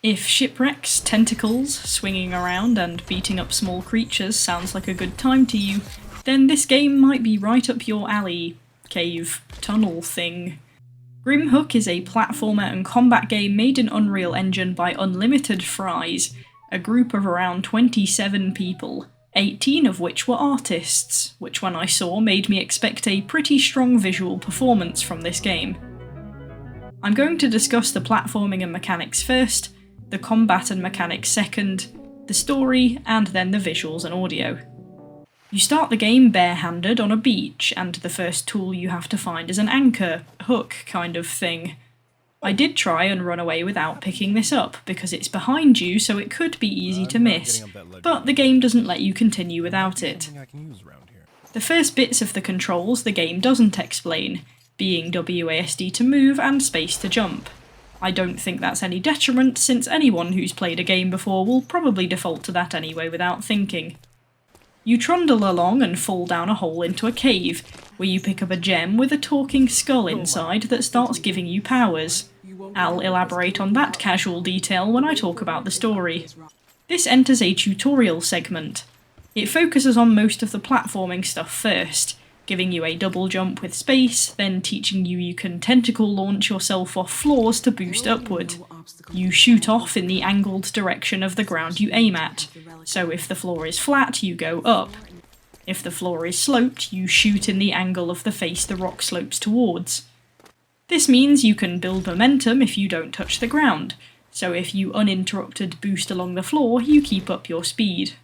If shipwrecks, tentacles, swinging around and beating up small creatures sounds like a good time to you, then this game might be right up your alley, cave, tunnel thing. Grimhook is a platformer and combat game made in Unreal Engine by Unlimited Fries, a group of around 27 people, 18 of which were artists, which when I saw made me expect a pretty strong visual performance from this game. I'm going to discuss the platforming and mechanics first, the combat and mechanics second, the story, and then the visuals and audio. You start the game barehanded on a beach, and the first tool you have to find is an anchor, hook kind of thing. I did try and run away without picking this up, because it's behind you so it could be easy to miss, but the game doesn't let you continue without it. The first bits of the controls the game doesn't explain, being WASD to move and space to jump. I don't think that's any detriment, since anyone who's played a game before will probably default to that anyway without thinking. You trundle along and fall down a hole into a cave, where you pick up a gem with a talking skull inside that starts giving you powers. I'll elaborate on that casual detail when I talk about the story. This enters a tutorial segment. It focuses on most of the platforming stuff first, giving you a double jump with space, then teaching you can tentacle launch yourself off floors to boost upward. You shoot off in the angled direction of the ground you aim at, so if the floor is flat, you go up. If the floor is sloped, you shoot in the angle of the face the rock slopes towards. This means you can build momentum if you don't touch the ground, so if you uninterrupted boost along the floor, you keep up your speed.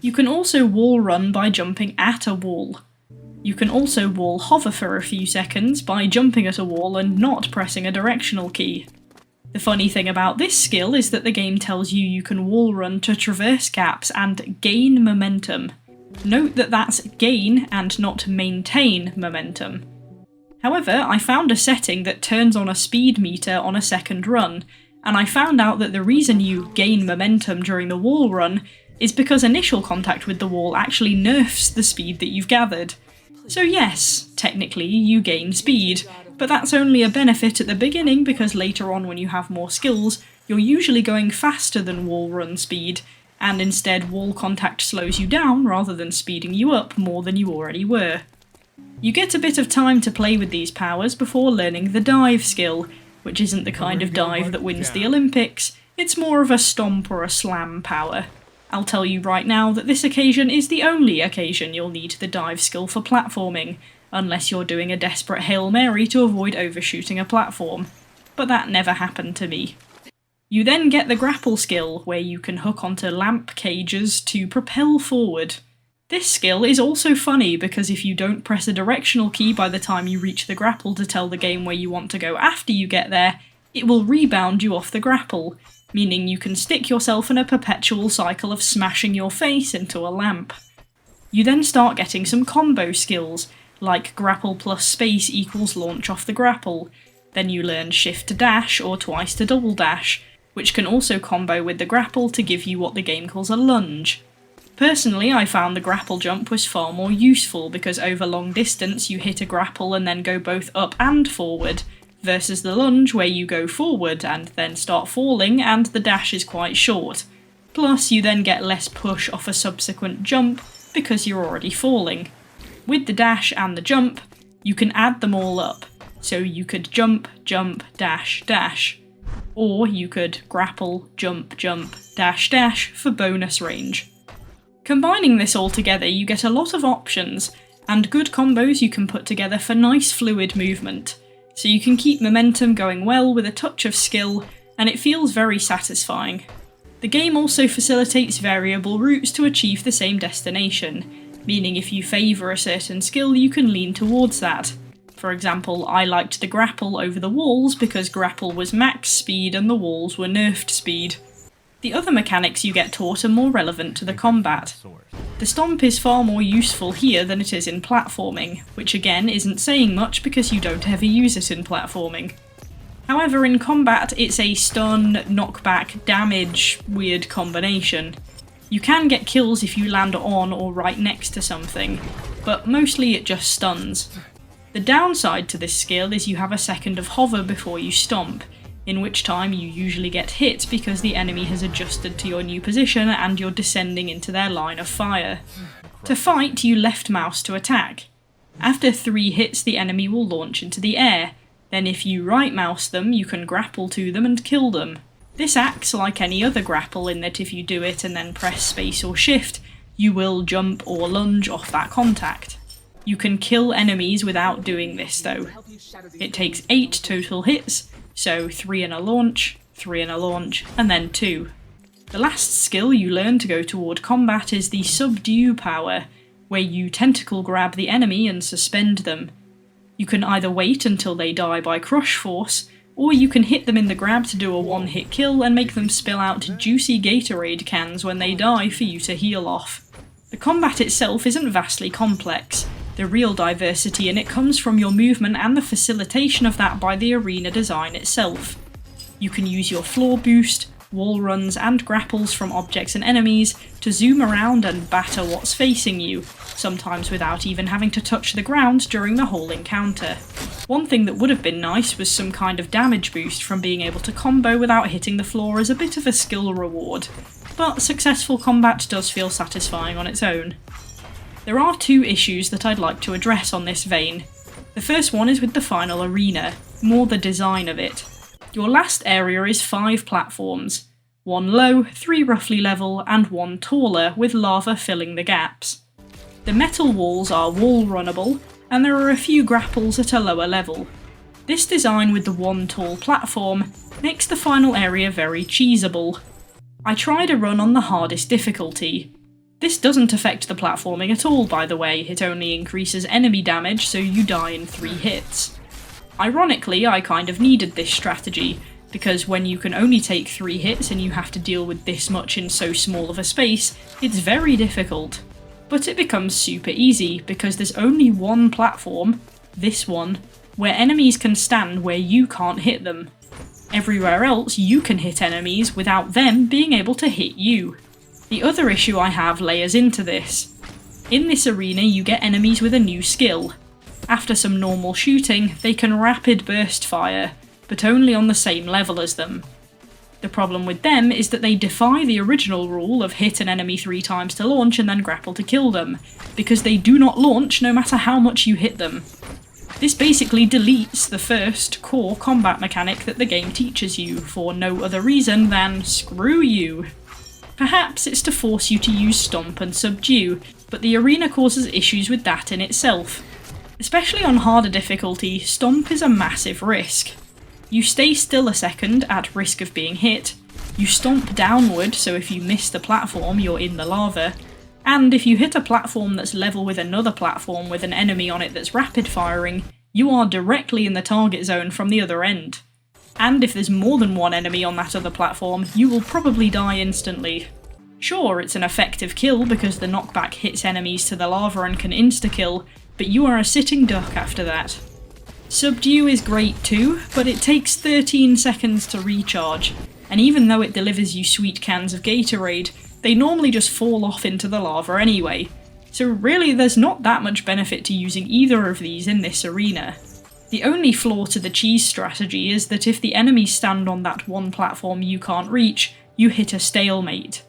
You can also wall run by jumping at a wall. You can also wall hover for a few seconds by jumping at a wall and not pressing a directional key. The funny thing about this skill is that the game tells you can wall run to traverse gaps and gain momentum. Note that that's gain and not maintain momentum. However, I found a setting that turns on a speed meter on a second run, and I found out that the reason you gain momentum during the wall run is because initial contact with the wall actually nerfs the speed that you've gathered. So yes, technically you gain speed, but that's only a benefit at the beginning because later on when you have more skills, you're usually going faster than wall run speed, and instead wall contact slows you down rather than speeding you up more than you already were. You get a bit of time to play with these powers before learning the dive skill, which isn't the kind of dive that wins the Olympics, it's more of a stomp or a slam power. I'll tell you right now that this occasion is the only occasion you'll need the dive skill for platforming, unless you're doing a desperate Hail Mary to avoid overshooting a platform. But that never happened to me. You then get the grapple skill, where you can hook onto lamp cages to propel forward. This skill is also funny because if you don't press a directional key by the time you reach the grapple to tell the game where you want to go after you get there, it will rebound you off the grapple, meaning you can stick yourself in a perpetual cycle of smashing your face into a lamp. You then start getting some combo skills, like grapple plus space equals launch off the grapple. Then you learn shift to dash or twice to double dash, which can also combo with the grapple to give you what the game calls a lunge. Personally, I found the grapple jump was far more useful because over long distance you hit a grapple and then go both up and forward, versus the lunge where you go forward and then start falling and the dash is quite short. Plus you then get less push off a subsequent jump because you're already falling. With the dash and the jump, you can add them all up, so you could jump, jump, dash, dash. Or you could grapple, jump, jump, dash, dash for bonus range. Combining this all together you get a lot of options, and good combos you can put together for nice fluid movement. So you can keep momentum going well with a touch of skill, and it feels very satisfying. The game also facilitates variable routes to achieve the same destination, meaning if you favour a certain skill you can lean towards that. For example, I liked the grapple over the walls because grapple was max speed and the walls were nerfed speed. The other mechanics you get taught are more relevant to the combat. The stomp is far more useful here than it is in platforming, which again isn't saying much because you don't ever use it in platforming. However, in combat it's a stun, knockback, damage weird combination. You can get kills if you land on or right next to something, but mostly it just stuns. The downside to this skill is you have a second of hover before you stomp, in which time you usually get hit because the enemy has adjusted to your new position and you're descending into their line of fire. To fight, you left mouse to attack. After 3 hits, the enemy will launch into the air. Then if you right mouse them, you can grapple to them and kill them. This acts like any other grapple in that if you do it and then press space or shift, you will jump or lunge off that contact. You can kill enemies without doing this though. It takes 8 total hits, so 3 in a launch, 3 in a launch, and then 2. The last skill you learn to go toward combat is the Subdue power, where you tentacle grab the enemy and suspend them. You can either wait until they die by crush force, or you can hit them in the grab to do a one-hit kill and make them spill out juicy Gatorade cans when they die for you to heal off. The combat itself isn't vastly complex. The real diversity in it comes from your movement and the facilitation of that by the arena design itself. You can use your floor boost, wall runs and grapples from objects and enemies to zoom around and batter what's facing you, sometimes without even having to touch the ground during the whole encounter. One thing that would have been nice was some kind of damage boost from being able to combo without hitting the floor as a bit of a skill reward, but successful combat does feel satisfying on its own. There are 2 issues that I'd like to address on this vein. The first one is with the final arena, more the design of it. Your last area is 5 platforms, 1 low, 3 roughly level, and 1 taller, with lava filling the gaps. The metal walls are wall runnable, and there are a few grapples at a lower level. This design with the 1 tall platform makes the final area very cheesable. I tried a run on the hardest difficulty. This doesn't affect the platforming at all, by the way, it only increases enemy damage so you die in 3 hits. Ironically, I kind of needed this strategy, because when you can only take 3 hits and you have to deal with this much in so small of a space, it's very difficult. But it becomes super easy, because there's only 1 platform, this one, where enemies can stand where you can't hit them. Everywhere else you can hit enemies without them being able to hit you. The other issue I have layers into this. In this arena you get enemies with a new skill. After some normal shooting, they can rapid burst fire, but only on the same level as them. The problem with them is that they defy the original rule of hit an enemy 3 times to launch and then grapple to kill them, because they do not launch no matter how much you hit them. This basically deletes the first core combat mechanic that the game teaches you for no other reason than screw you. Perhaps it's to force you to use Stomp and Subdue, but the arena causes issues with that in itself. Especially on harder difficulty, Stomp is a massive risk. You stay still a second at risk of being hit, you stomp downward so if you miss the platform you're in the lava, and if you hit a platform that's level with another platform with an enemy on it that's rapid firing, you are directly in the target zone from the other end. And if there's more than 1 enemy on that other platform, you will probably die instantly. Sure, it's an effective kill because the knockback hits enemies to the lava and can insta-kill, but you are a sitting duck after that. Subdue is great too, but it takes 13 seconds to recharge, and even though it delivers you sweet cans of Gatorade, they normally just fall off into the lava anyway, so really there's not that much benefit to using either of these in this arena. The only flaw to the cheese strategy is that if the enemies stand on that 1 platform you can't reach, you hit a stalemate.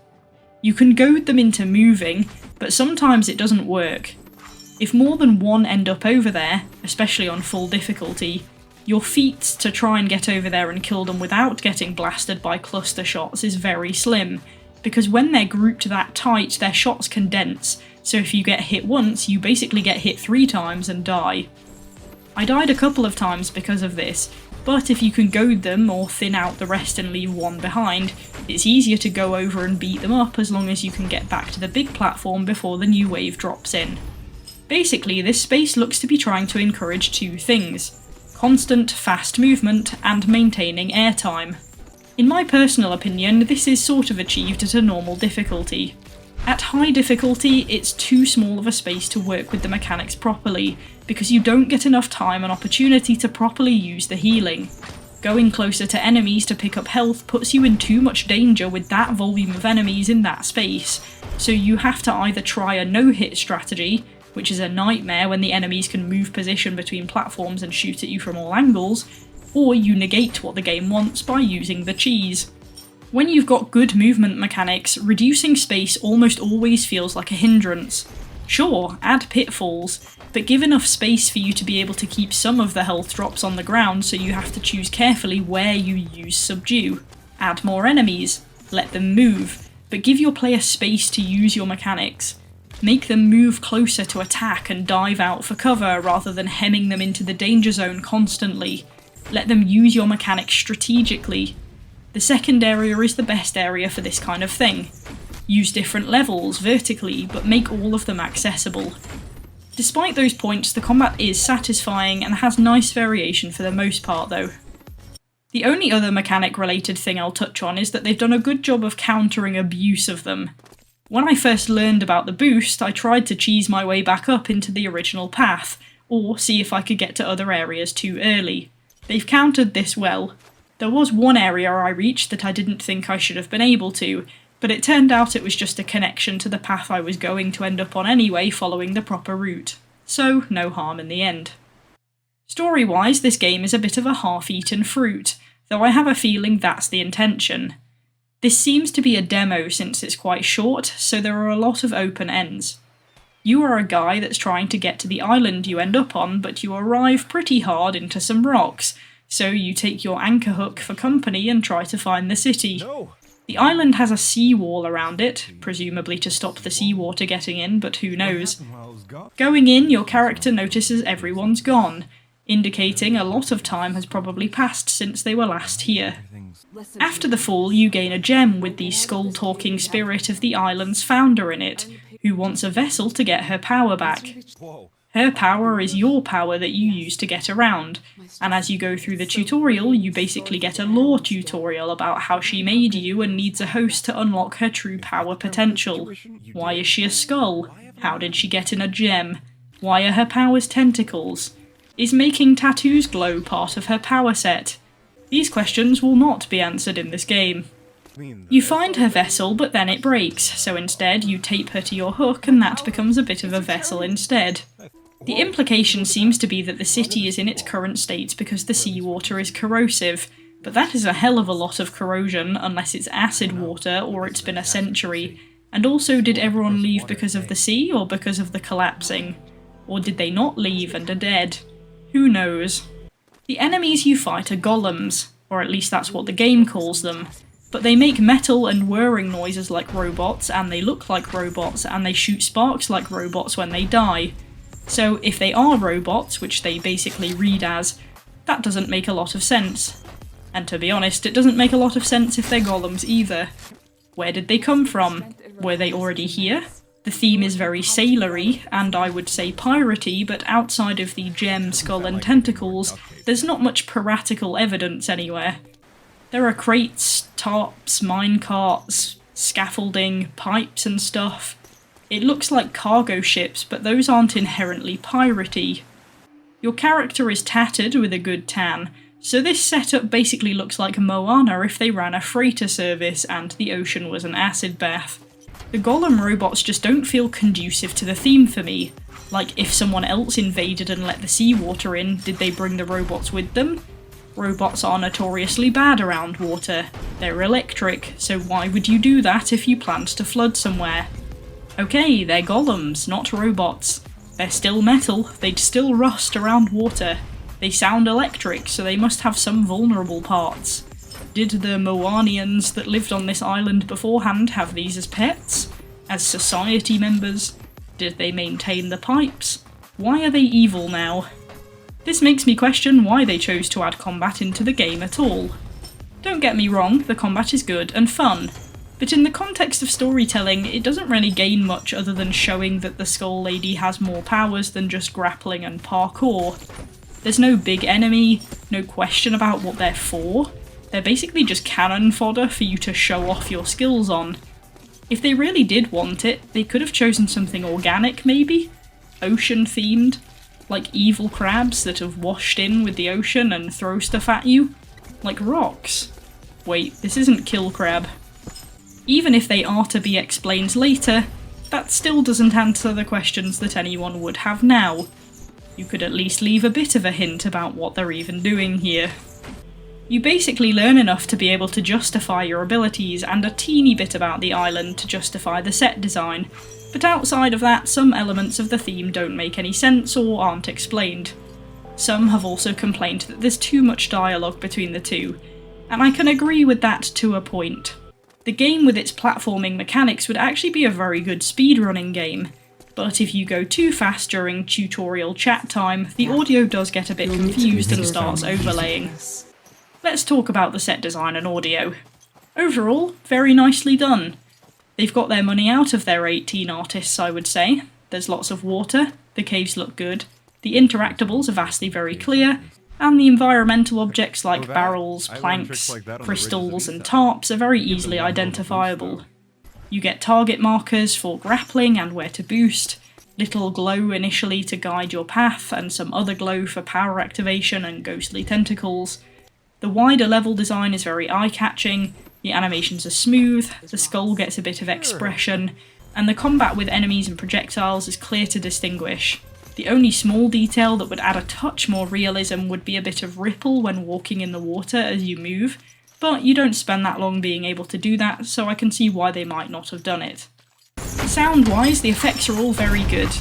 You can goad them into moving, but sometimes it doesn't work. If more than 1 end up over there, especially on full difficulty, your feat to try and get over there and kill them without getting blasted by cluster shots is very slim, because when they're grouped that tight, their shots condense, so if you get hit once, you basically get hit 3 times and die. I died a couple of times because of this, but if you can goad them or thin out the rest and leave 1 behind, it's easier to go over and beat them up as long as you can get back to the big platform before the new wave drops in. Basically, this space looks to be trying to encourage 2 things: constant, fast movement and maintaining airtime. In my personal opinion, this is sort of achieved at a normal difficulty. At high difficulty, it's too small of a space to work with the mechanics properly, because you don't get enough time and opportunity to properly use the healing. Going closer to enemies to pick up health puts you in too much danger with that volume of enemies in that space, so you have to either try a no-hit strategy, which is a nightmare when the enemies can move position between platforms and shoot at you from all angles, or you negate what the game wants by using the cheese. When you've got good movement mechanics, reducing space almost always feels like a hindrance. Sure, add pitfalls, but give enough space for you to be able to keep some of the health drops on the ground, so you have to choose carefully where you use subdue. Add more enemies, let them move, but give your player space to use your mechanics. Make them move closer to attack and dive out for cover rather than hemming them into the danger zone constantly. Let them use your mechanics strategically. The second area is the best area for this kind of thing. Use different levels vertically, but make all of them accessible. Despite those points, the combat is satisfying and has nice variation for the most part though. The only other mechanic related thing I'll touch on is that they've done a good job of countering abuse of them. When I first learned about the boost, I tried to cheese my way back up into the original path, or see if I could get to other areas too early. They've countered this well. There was one area I reached that I didn't think I should have been able to, but it turned out it was just a connection to the path I was going to end up on anyway following the proper route. So, no harm in the end. Story-wise, this game is a bit of a half-eaten fruit, though I have a feeling that's the intention. This seems to be a demo since it's quite short, so there are a lot of open ends. You are a guy that's trying to get to the island you end up on, but you arrive pretty hard into some rocks, so you take your anchor hook for company and try to find the city. No. The island has a seawall around it, presumably to stop the seawater getting in, but who knows. Going in, your character notices everyone's gone, indicating a lot of time has probably passed since they were last here. After the fall, you gain a gem with the skull-talking spirit of the island's founder in it, who wants a vessel to get her power back. Her power is your power that you use to get around, and as you go through the tutorial, you basically get a lore tutorial about how she made you and needs a host to unlock her true power potential. Why is she a skull? How did she get in a gem? Why are her powers tentacles? Is making tattoos glow part of her power set? These questions will not be answered in this game. You find her vessel, but then it breaks, so instead you tape her to your hook and that becomes a bit of a vessel instead. The implication seems to be that the city is in its current state because the seawater is corrosive, but that is a hell of a lot of corrosion unless it's acid water or it's been a century. And also, did everyone leave because of the sea or because of the collapsing? Or did they not leave and are dead? Who knows? The enemies you fight are golems, or at least that's what the game calls them, but they make metal and whirring noises like robots, and they look like robots, and they shoot sparks like robots when they die. So if they are robots, which they basically read as, that doesn't make a lot of sense. And to be honest, it doesn't make a lot of sense if they're golems either. Where did they come from? Were they already here? The theme is very sailory, and I would say piratey, but outside of the gem, skull and tentacles, there's not much piratical evidence anywhere. There are crates, tarps, minecarts, scaffolding, pipes and stuff. It looks like cargo ships, but those aren't inherently piratey. Your character is tattered with a good tan, so this setup basically looks like Moana if they ran a freighter service and the ocean was an acid bath. The golem robots just don't feel conducive to the theme for me. Like, if someone else invaded and let the seawater in, did they bring the robots with them? Robots are notoriously bad around water. They're electric, so why would you do that if you planned to flood somewhere? Okay, they're golems, not robots. They're still metal, they'd still rust around water. They sound electric, so they must have some vulnerable parts. Did the Moanians that lived on this island beforehand have these as pets? As society members? Did they maintain the pipes? Why are they evil now? This makes me question why they chose to add combat into the game at all. Don't get me wrong, the combat is good and fun, but in the context of storytelling, it doesn't really gain much other than showing that the Skull Lady has more powers than just grappling and parkour. There's no big enemy, no question about what they're for. They're basically just cannon fodder for you to show off your skills on. If they really did want it, they could have chosen something organic maybe? Ocean themed? Like evil crabs that have washed in with the ocean and throw stuff at you? Like rocks? Wait, this isn't Kill Crab. Even if they are to be explained later, that still doesn't answer the questions that anyone would have now. You could at least leave a bit of a hint about what they're even doing here. You basically learn enough to be able to justify your abilities and a teeny bit about the island to justify the set design, but outside of that, some elements of the theme don't make any sense or aren't explained. Some have also complained that there's too much dialogue between the two, and I can agree with that to a point. The game with its platforming mechanics would actually be a very good speedrunning game, but if you go too fast during tutorial chat time, the audio does get a bit confused and starts overlaying. Let's talk about the set design and audio. Overall, very nicely done. They've got their money out of their 18 artists, I would say. There's lots of water, the caves look good, the interactables are vastly very clear, and the environmental objects like barrels, planks, crystals and tarps are very easily identifiable. You get target markers for grappling and where to boost, little glow initially to guide your path, and some other glow for power activation and ghostly tentacles. The wider level design is very eye-catching, the animations are smooth, the skull gets a bit of expression, and the combat with enemies and projectiles is clear to distinguish. The only small detail that would add a touch more realism would be a bit of ripple when walking in the water as you move, but you don't spend that long being able to do that, so I can see why they might not have done it. Sound-wise, the effects are all very good.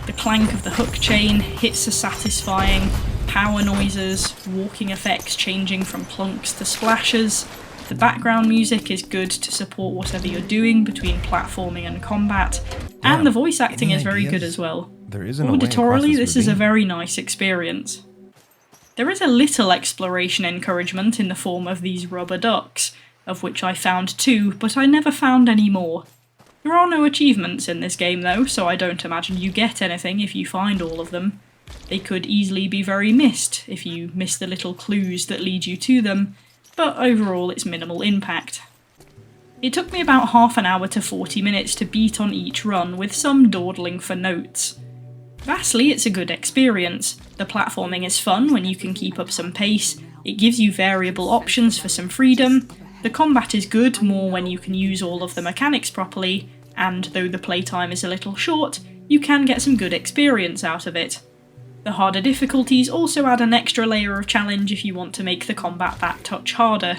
The clank of the hook chain, hits are satisfying, power noises, walking effects changing from plunks to splashes. The background music is good to support whatever you're doing between platforming and combat, and the voice acting is very good as well. Auditorily, this is a very nice experience. There is a little exploration encouragement in the form of these rubber ducks, of which I found 2, but I never found any more. There are no achievements in this game though, so I don't imagine you get anything if you find all of them. They could easily be very missed if you miss the little clues that lead you to them, but overall it's minimal impact. It took me about half an hour to 40 minutes to beat on each run, with some dawdling for notes. Vastly, it's a good experience. The platforming is fun when you can keep up some pace, it gives you variable options for some freedom, the combat is good more when you can use all of the mechanics properly, and though the playtime is a little short, you can get some good experience out of it. The harder difficulties also add an extra layer of challenge if you want to make the combat that touch harder.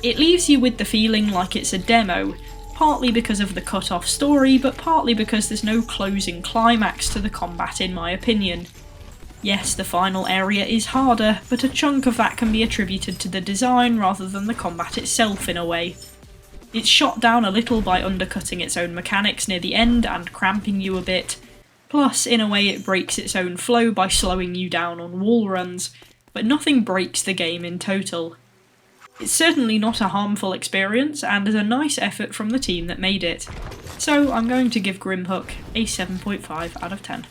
It leaves you with the feeling like it's a demo, partly because of the cut-off story, but partly because there's no closing climax to the combat in my opinion. Yes, the final area is harder, but a chunk of that can be attributed to the design rather than the combat itself in a way. It's shot down a little by undercutting its own mechanics near the end and cramping you a bit, plus in a way it breaks its own flow by slowing you down on wall runs, but nothing breaks the game in total. It's certainly not a harmful experience and is a nice effort from the team that made it, so I'm going to give Grimhook a 7.5 out of 10.